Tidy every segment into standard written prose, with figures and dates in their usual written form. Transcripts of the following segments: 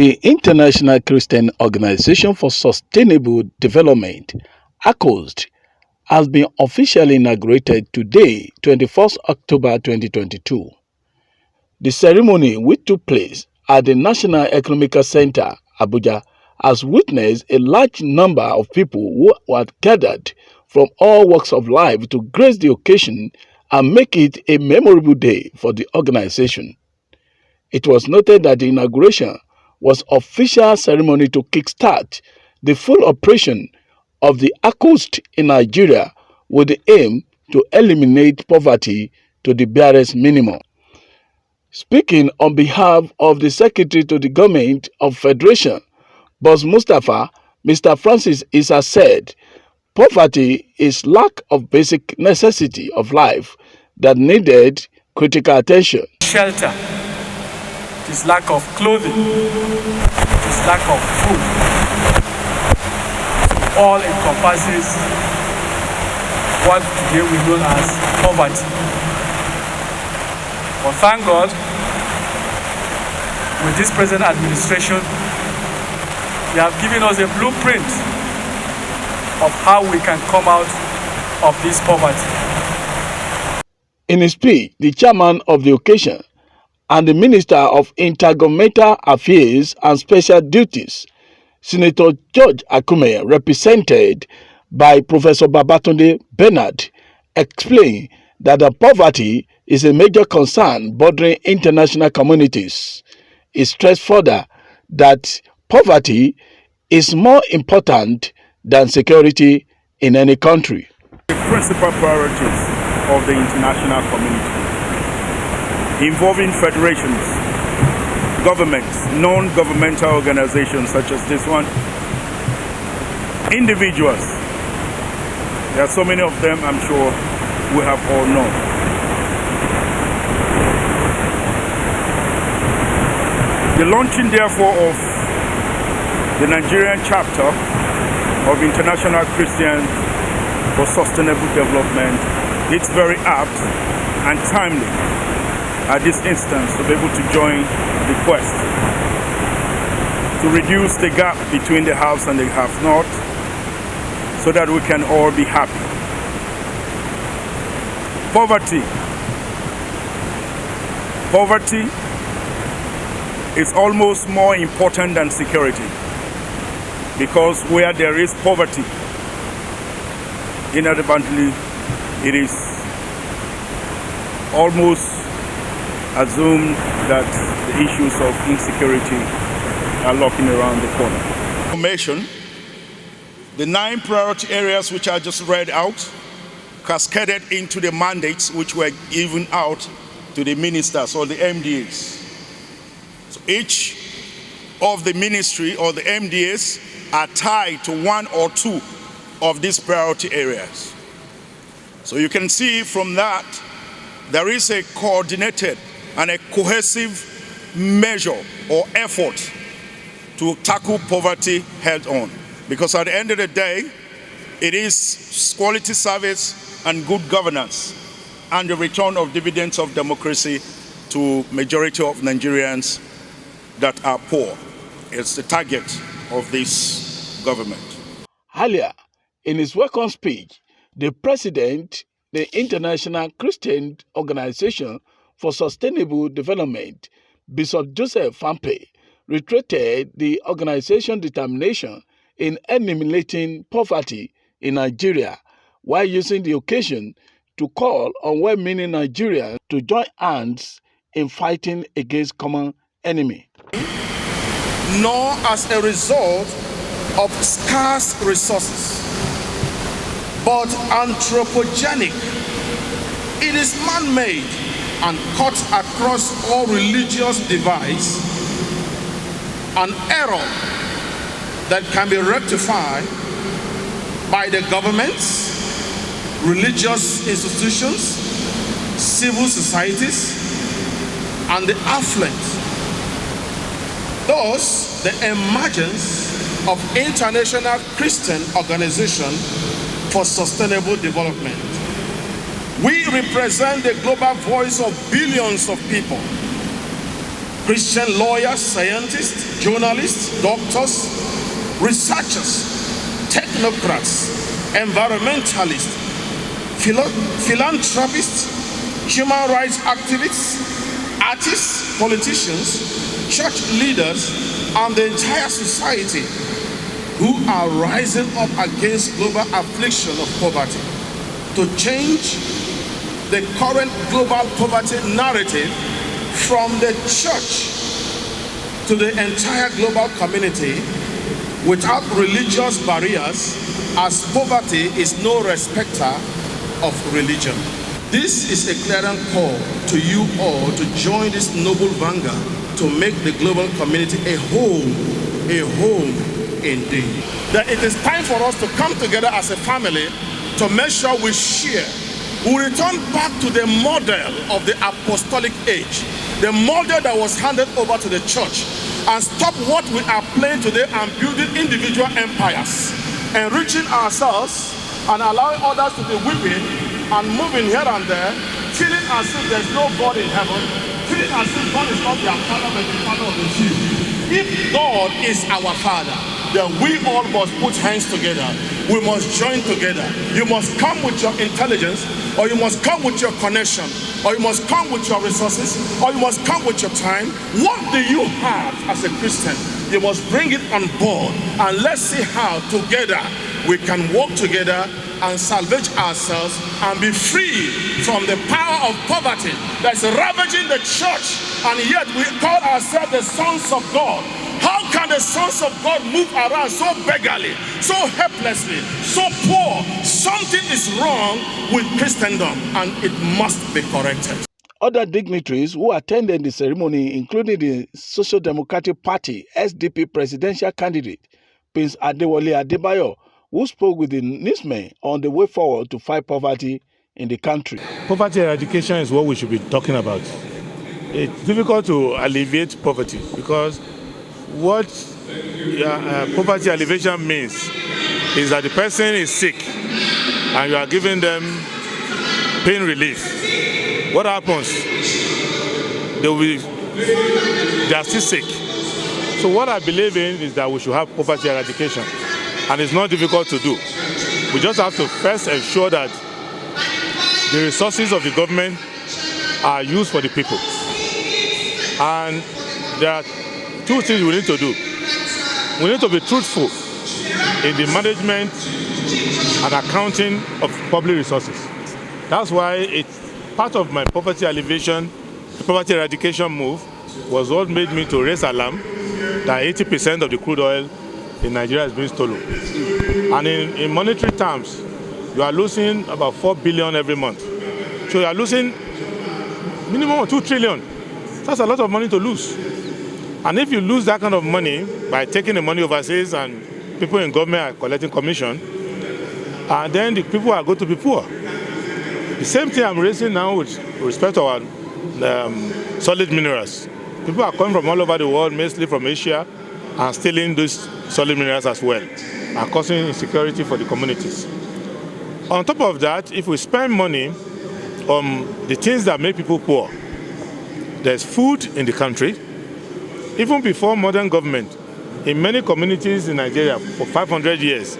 The International Christian Organization for Sustainable Development, ICOSD, has been officially inaugurated today, 21st October 2022. The ceremony, which took place at the National Economic Center, Abuja, has witnessed a large number of people who had gathered from all walks of life to grace the occasion and make it a memorable day for the organization. It was noted that the inauguration was an official ceremony to kickstart the full operation of the ICOSD in Nigeria with the aim to eliminate poverty to the barest minimum. Speaking on behalf of the Secretary to the Government of Federation, Boss Mustapha, Mr. Francis Issa said, poverty is lack of basic necessity of life that needed critical attention. Shelter, it is lack of clothing, it is lack of food. All encompasses what today we know as poverty. But thank God, with this present administration, they have given us a blueprint of how we can come out of this poverty. In his speech, the chairman of the occasion and the Minister of Intergovernmental Affairs and Special Duties, Senator George Akume, represented by Professor Babatunde Bernard, explained that the poverty is a major concern bordering international communities. He stressed further that poverty is more important than security in any country. The principal priorities of the international community, involving federations, governments, non-governmental organizations such as this one, individuals. There are so many of them, I'm sure we have all known. The launching, therefore, of the Nigerian chapter of International Christians for Sustainable Development, it's very apt and timely at this instance to be able to join the quest to reduce the gap between the haves and the have-not so that we can all be happy. Poverty is almost more important than security, because where there is poverty, inadvertently it is almost assumed that the issues of insecurity are lurking around the corner. Information, the 9 priority areas which I just read out cascaded into the mandates which were given out to the ministers or the MDAs. So each of the ministry or the MDAs are tied to 1 or 2 of these priority areas. So you can see from that there is a coordinated and a cohesive measure or effort to tackle poverty head on. Because at the end of the day, it is quality service and good governance and the return of dividends of democracy to majority of Nigerians that are poor. It's the target of this government. Earlier, in his welcome speech, the president, the International Christian Organization for Sustainable Development, Bishop Joseph Vambe, reiterated the organization's determination in eliminating poverty in Nigeria, while using the occasion to call on well-meaning Nigerians to join hands in fighting against common enemy. Nor as a result of scarce resources, but anthropogenic. It is man-made and cut across all religious divides, an error that can be rectified by the governments, religious institutions, civil societies, and the affluent. Thus, the emergence of International Christian Organization for Sustainable Development. We represent the global voice of billions of people Christian lawyers, scientists, journalists, doctors, researchers, technocrats, environmentalists, philanthropists, human rights activists, artists, politicians, church leaders, and the entire society who are rising up against global affliction of poverty to change the current global poverty narrative from the church to the entire global community without religious barriers, as poverty is no respecter of religion. This is a clarion call to you all to join this noble vanguard to make the global community a home indeed. That it is time for us to come together as a family to make sure we share. We return back to the model of the apostolic age, the model that was handed over to the church, and stop what we are playing today and building individual empires, enriching ourselves and allowing others to be weeping and moving here and there, feeling as if there's no God in heaven, feeling as if God is not their father but the father of the few. If God is our father, then we all must put hands together. We must join together. You must come with your intelligence, or you must come with your connection, or you must come with your resources, or you must come with your time. What do you have as a Christian? You must bring it on board, and let's see how together we can work together and salvage ourselves and be free from the power of poverty that's ravaging the church, and yet we call ourselves the sons of God. How can the sons of God move around so beggarly, so helplessly, so poor? Something is wrong with Christendom, and it must be corrected. Other dignitaries who attended the ceremony included the Social Democratic Party SDP presidential candidate, Prince Adewale Adebayo, who spoke with the newsmen on the way forward to fight poverty in the country. Poverty eradication is what we should be talking about. It's difficult to alleviate poverty because what poverty alleviation means is that the person is sick and you are giving them pain relief. What happens? They are still sick. So what I believe in is that we should have poverty eradication, and it's not difficult to do. We just have to first ensure that the resources of the government are used for the people. And there are two things we need to do. We need to be truthful in the management and accounting of public resources. That's why it's part of my poverty eradication move was what made me to raise alarm that 80% of the crude oil in Nigeria is being stolen. And in monetary terms, you are losing about 4 billion every month. So you are losing minimum of 2 trillion. That's a lot of money to lose. And if you lose that kind of money by taking the money overseas and people in government are collecting commission, and then the people are going to be poor. The same thing I'm raising now with respect to our solid minerals. People are coming from all over the world, mostly from Asia, and stealing these solid minerals as well, and causing insecurity for the communities. On top of that, if we spend money on the things that make people poor, there's food in the country. Even before modern government, in many communities in Nigeria for 500 years,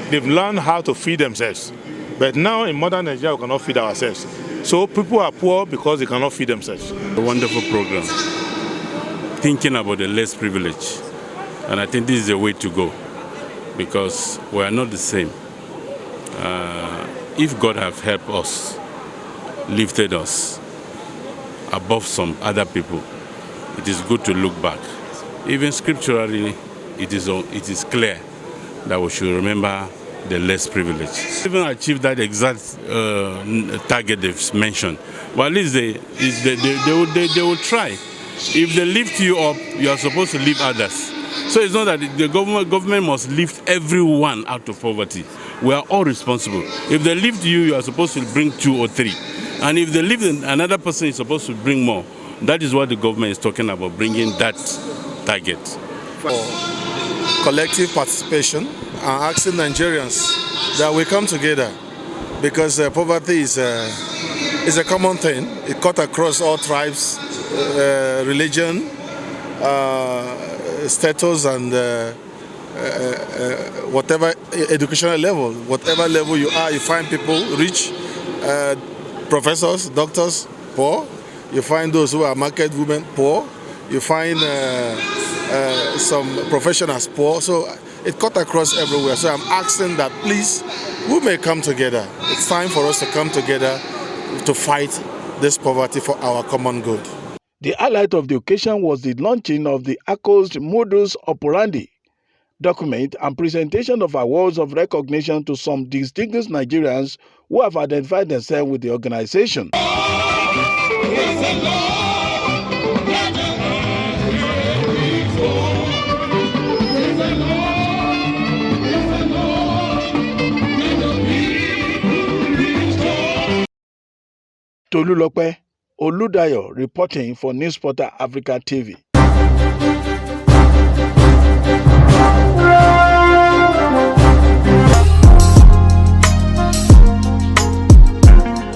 they've learned how to feed themselves. But now in modern Nigeria, we cannot feed ourselves. So people are poor because they cannot feed themselves. A wonderful program, thinking about the less privileged. And I think this is the way to go, because we are not the same. If God have helped us, lifted us above some other people, it is good to look back. Even scripturally, it is clear that we should remember the less privileged. Even achieve that exact target they've mentioned, but at least they will try. If they lift you up, you are supposed to lift others. So it's not that the government must lift everyone out of poverty. We are all responsible. If they lift you, you are supposed to bring 2 or 3. And if they lift another person, is supposed to bring more. That is what the government is talking about, bringing that target. For collective participation and asking Nigerians that we come together, because poverty is a common thing. It cuts across all tribes, religion, status and whatever educational level, whatever level you are, you find people rich, professors, doctors, poor. You find those who are market women, poor. You find some professionals poor. So it cut across everywhere. So I'm asking that please, we may come together. It's time for us to come together to fight this poverty for our common good. The highlight of the occasion was the launching of the ICOSD modus operandi document and presentation of awards of recognition to some distinguished Nigerians who have identified themselves with the organization. Tolulope Oludayo reporting for News Portal Africa TV.